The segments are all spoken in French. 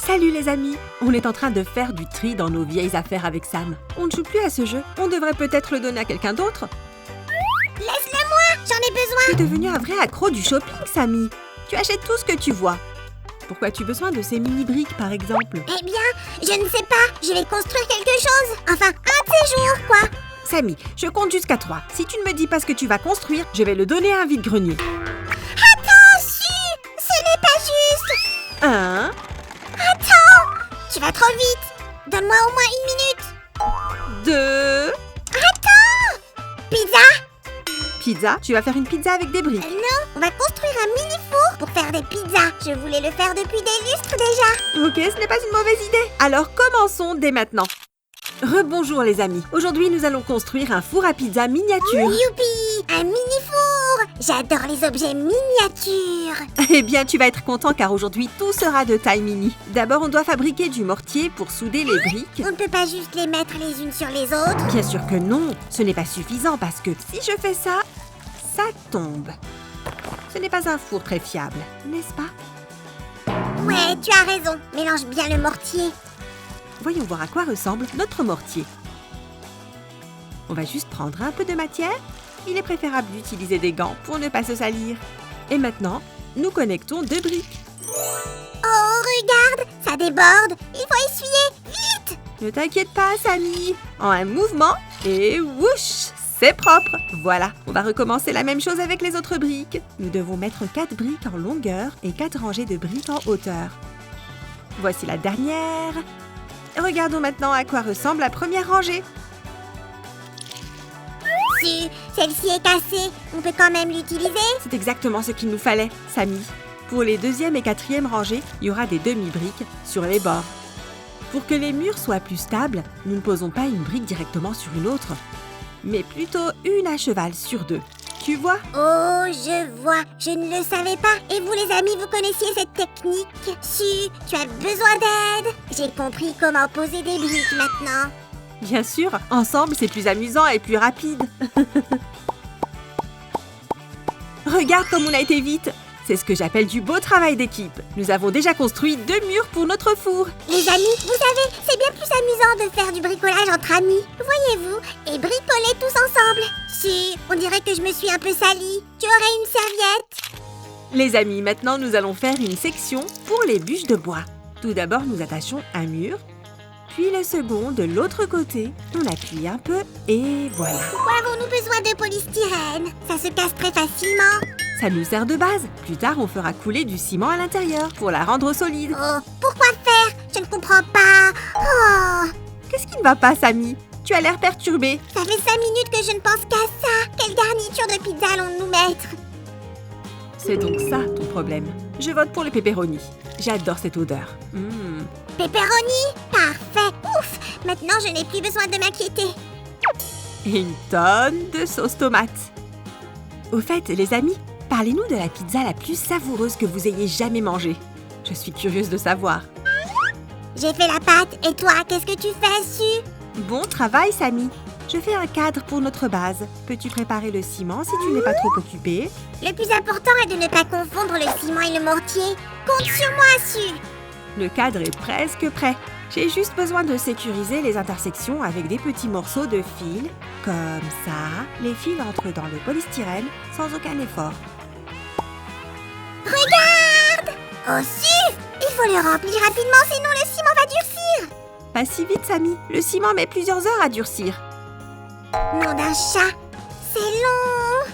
Salut les amis! On est en train de faire du tri dans nos vieilles affaires avec Sam. On ne joue plus à ce jeu. On devrait peut-être le donner à quelqu'un d'autre. Laisse-le-moi, j'en ai besoin. Tu es devenu un vrai accro du shopping, Samy. Tu achètes tout ce que tu vois. Pourquoi as-tu besoin de ces mini-briques, par exemple? Eh bien, je ne sais pas, je vais construire quelque chose. Enfin, un de ces jours, quoi. Samy, je compte jusqu'à 3. Si tu ne me dis pas ce que tu vas construire, je vais le donner à un vide-grenier. Attends, ce n'est pas juste. 1, Attends, tu vas trop vite. Donne-moi au moins 1 minute. 2... Attends. Pizza? Pizza? Tu vas faire une pizza avec des briques. Non, on va construire un mini-four pour faire des pizzas. Je voulais le faire depuis des lustres déjà. Ok, ce n'est pas une mauvaise idée. Alors commençons dès maintenant. Rebonjour les amis. Aujourd'hui, nous allons construire un four à pizza miniature. Youpi, un mini-four. J'adore les objets miniatures. Eh bien, tu vas être content car aujourd'hui, tout sera de taille mini. D'abord, on doit fabriquer du mortier pour souder les briques. On ne peut pas juste les mettre les unes sur les autres. Bien sûr que non, ce n'est pas suffisant parce que si je fais ça, ça tombe. Ce n'est pas un four très fiable, n'est-ce pas? Ouais, tu as raison. Mélange bien le mortier. Voyons voir à quoi ressemble notre mortier. On va juste prendre un peu de matière. Il est préférable d'utiliser des gants pour ne pas se salir. Et maintenant, nous connectons 2 briques. Oh, regarde, ça déborde. Il faut essuyer, vite. Ne t'inquiète pas, Samy. En un mouvement, et whoosh, c'est propre. Voilà, on va recommencer la même chose avec les autres briques. Nous devons mettre 4 briques en longueur et 4 rangées de briques en hauteur. Voici la dernière. Regardons maintenant à quoi ressemble la première rangée. Celle-ci est cassée. On peut quand même l'utiliser. C'est exactement ce qu'il nous fallait, Samy. Pour les 2e et 4e rangées, il y aura des demi-briques sur les bords. Pour que les murs soient plus stables, nous ne posons pas une brique directement sur une autre, mais plutôt une à cheval sur 2. Tu vois? Oh, je vois. Je ne le savais pas. Et vous, les amis, vous connaissiez cette technique? Tu as besoin d'aide. J'ai compris comment poser des briques maintenant. Bien sûr, ensemble c'est plus amusant et plus rapide. Regarde comme on a été vite. C'est ce que j'appelle du beau travail d'équipe. Nous avons déjà construit 2 murs pour notre four. Les amis, vous savez, c'est bien plus amusant de faire du bricolage entre amis. Voyez-vous, et bricoler tous ensemble. On dirait que je me suis un peu salie. Tu aurais une serviette? Les amis, maintenant nous allons faire une section pour les bûches de bois. Tout d'abord, nous attachons un mur, puis le second de l'autre côté. On appuie un peu et voilà. Pourquoi avons-nous besoin de polystyrène? Ça se casse très facilement. Ça nous sert de base. Plus tard, on fera couler du ciment à l'intérieur pour la rendre solide. Oh, pourquoi faire? Je ne comprends pas. Oh, Qu'est-ce qui ne va pas, Samy? Tu as l'air perturbée. ça fait 5 minutes que je ne pense qu'à ça. Quelle garniture de pizza allons-nous mettre? C'est donc ça ton problème. Je vote pour les pepperoni. J'adore cette odeur. Pepperoni? Parfait. Ouf, maintenant je n'ai plus besoin de m'inquiéter. Et une tonne de sauce tomate. Au fait, les amis, parlez-nous de la pizza la plus savoureuse que vous ayez jamais mangée. Je suis curieuse de savoir. J'ai fait la pâte. Et toi, qu'est-ce que tu fais, Bon travail, Samy. Je fais un cadre pour notre base. Peux-tu préparer le ciment si tu n'es pas trop occupée? Le plus important est de ne pas confondre le ciment et le mortier. Compte sur moi, Le cadre est presque prêt. J'ai juste besoin de sécuriser les intersections avec des petits morceaux de fil. Comme ça, les fils entrent dans le polystyrène sans aucun effort. Regarde! Oh, il faut le remplir rapidement, sinon le ciment va durcir. Pas si vite, Samy. Le ciment met plusieurs heures à durcir. Nom d'un chat, c'est long.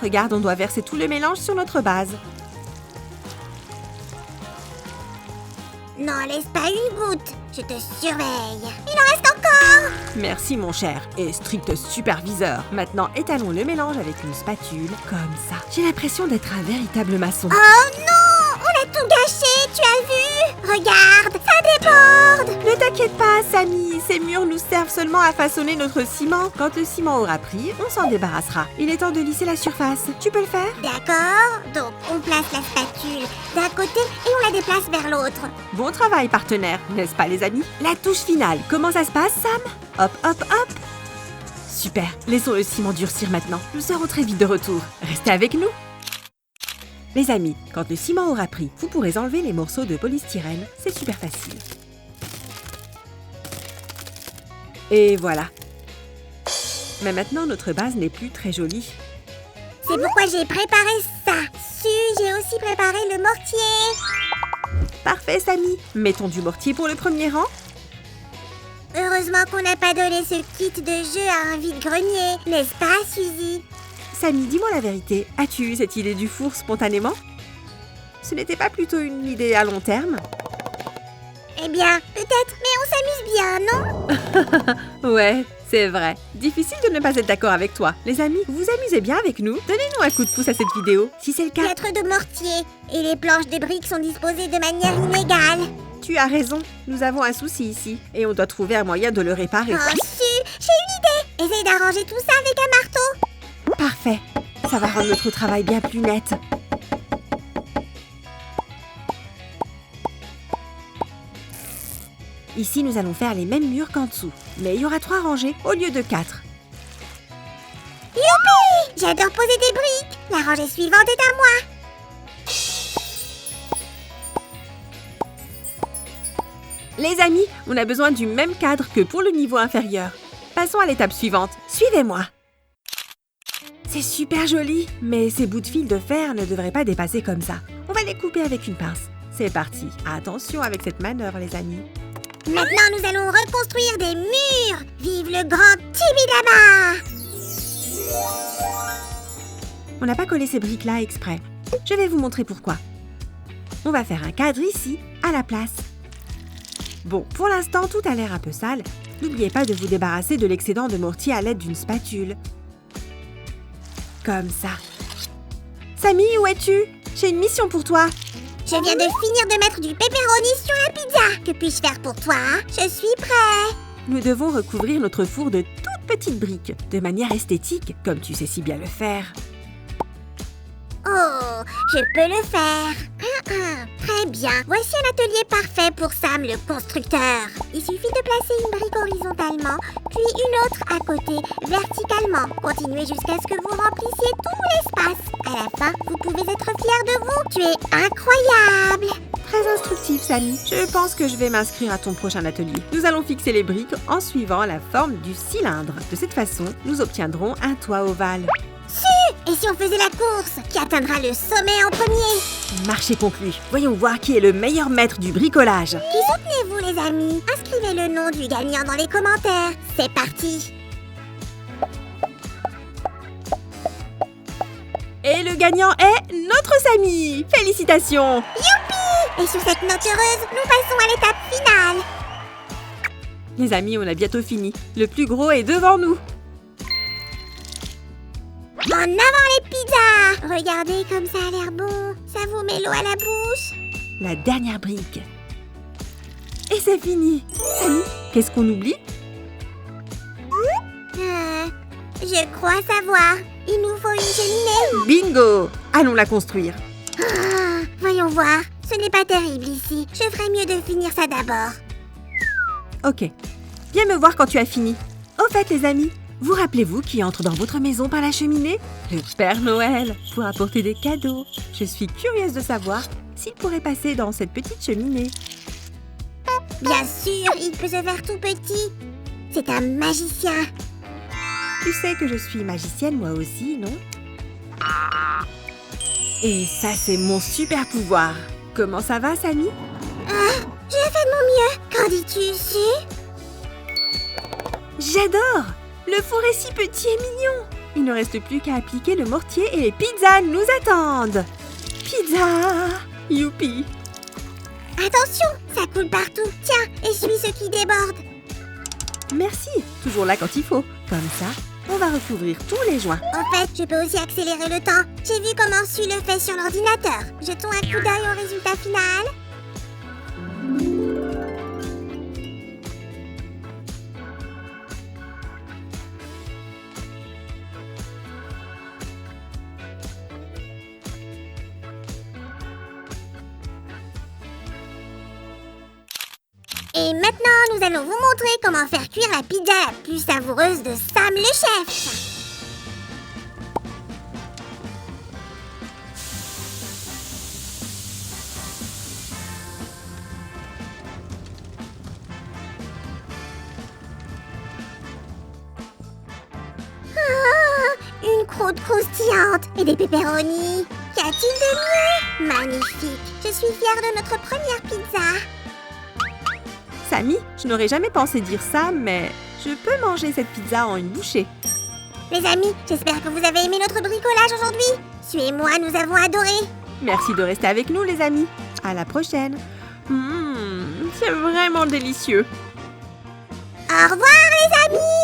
Regarde, on doit verser tout le mélange sur notre base. N'en laisse pas une goutte, je te surveille. Il en reste encore. Merci, mon cher, et strict superviseur. Maintenant, étalons le mélange avec une spatule, comme ça. J'ai l'impression d'être un véritable maçon. Oh non, on a tout gâché, tu as vu? Regarde, ça déborde. Ne t'inquiète pas, Samy. Ces murs nous servent seulement à façonner notre ciment. Quand le ciment aura pris, on s'en débarrassera. Il est temps de lisser la surface. Tu peux le faire? D'accord, donc on place la spatule d'un côté et on la déplace vers l'autre. Bon travail, partenaire, n'est-ce pas, les amis? La touche finale, comment ça se passe, Sam? Hop, hop, hop. Super, laissons le ciment durcir maintenant. Nous serons très vite de retour. Restez avec nous. Les amis, quand le ciment aura pris, vous pourrez enlever les morceaux de polystyrène. C'est super facile. Et voilà. Mais maintenant, notre base n'est plus très jolie. C'est pourquoi j'ai préparé ça. J'ai aussi préparé le mortier. Parfait, Samy. Mettons du mortier pour le premier rang. Heureusement qu'on n'a pas donné ce kit de jeu à un vide-grenier, n'est-ce pas, Suzy? Samy, dis-moi la vérité. As-tu eu cette idée du four spontanément? Ce n'était pas plutôt une idée à long terme? Eh bien, peut-être, mais on s'amuse bien, non? Ouais, c'est vrai. Difficile de ne pas être d'accord avec toi. Les amis, vous vous amusez bien avec nous? Donnez-nous un coup de pouce à cette vidéo, si c'est le cas. 4 de mortier, et les planches de briques sont disposées de manière inégale. Tu as raison, nous avons un souci ici, et on doit trouver un moyen de le réparer. Oh, j'ai une idée. Essaye d'arranger tout ça avec un marteau. Parfait, ça va rendre notre travail bien plus net. Ici, nous allons faire les mêmes murs qu'en dessous, mais il y aura 3 rangées au lieu de 4. Youpi! J'adore poser des briques. La rangée suivante est à moi. Les amis, on a besoin du même cadre que pour le niveau inférieur. Passons à l'étape suivante. Suivez-moi. C'est super joli, mais ces bouts de fil de fer ne devraient pas dépasser comme ça. On va les couper avec une pince. C'est parti. Attention avec cette manœuvre, les amis. Maintenant, nous allons reconstruire des murs. Vive le grand Tibidaba! On n'a pas collé ces briques-là exprès. Je vais vous montrer pourquoi. On va faire un cadre ici, à la place. Bon, pour l'instant, tout a l'air un peu sale. N'oubliez pas de vous débarrasser de l'excédent de mortier à l'aide d'une spatule. Comme ça. Samy, où es-tu? J'ai une mission pour toi. Je viens de finir de mettre du pepperoni sur la pizza. Que puis-je faire pour toi? Je suis prêt. Nous devons recouvrir notre four de toutes petites briques, de manière esthétique, comme tu sais si bien le faire. Oh, je peux le faire. Très bien. Voici un atelier parfait pour Sam le constructeur. Il suffit de placer une brique horizontalement, puis une autre à côté, verticalement. Continuez jusqu'à ce que vous remplissiez tout l'espace. À la fin, vous pouvez être fier de vous. Tu es incroyable. Très instructif, Samy. Je pense que je vais m'inscrire à ton prochain atelier. Nous allons fixer les briques en suivant la forme du cylindre. De cette façon, nous obtiendrons un toit ovale. Et si on faisait la course? Qui atteindra le sommet en premier? Marché conclu. Voyons voir qui est le meilleur maître du bricolage. Qui soutenez-vous, les amis? Inscrivez le nom du gagnant dans les commentaires. C'est parti! Et le gagnant est notre Samy. Félicitations! Youpi! Et sur cette note heureuse, nous passons à l'étape finale. Les amis, on a bientôt fini. Le plus gros est devant nous. En avant les pizzas! Regardez comme ça a l'air bon. Ça vous met l'eau à la bouche. La dernière brique. Et c'est fini. Samy, qu'est-ce qu'on oublie? Je crois savoir. Il nous faut une cheminée. Bingo! Allons la construire. Voyons voir. Ce n'est pas terrible ici. Je ferais mieux de finir ça d'abord. Ok. Viens me voir quand tu as fini. Au fait, les amis, vous rappelez-vous qui entre dans votre maison par la cheminée? Le Père Noël, pour apporter des cadeaux. Je suis curieuse de savoir s'il pourrait passer dans cette petite cheminée. Bien sûr, il peut se faire tout petit. C'est un magicien. Tu sais que je suis magicienne moi aussi, non? Et ça, c'est mon super pouvoir. Comment ça va, Samy? Je fais de mon mieux. Qu'en dis-tu, Su? J'adore! Le four est si petit et mignon. Il ne reste plus qu'à appliquer le mortier et les pizzas nous attendent. Pizza! Youpi! Attention, ça coule partout. Tiens, essuie ce qui déborde. Merci, toujours là quand il faut. Comme ça, on va recouvrir tous les joints. En fait, je peux aussi accélérer le temps. J'ai vu comment Su le fait sur l'ordinateur. Jetons un coup d'œil au résultat final. Et maintenant, nous allons vous montrer comment faire cuire la pizza la plus savoureuse de Sam le chef. croûte croustillante et des pepperonis. Qu'y a-t-il de mieux? Magnifique. Je suis fière de notre première pizza. Sammy, je n'aurais jamais pensé dire ça, mais je peux manger cette pizza en une bouchée. Les amis, j'espère que vous avez aimé notre bricolage aujourd'hui. Su et moi, nous avons adoré. Merci de rester avec nous, les amis. À la prochaine. C'est vraiment délicieux. Au revoir, les amis!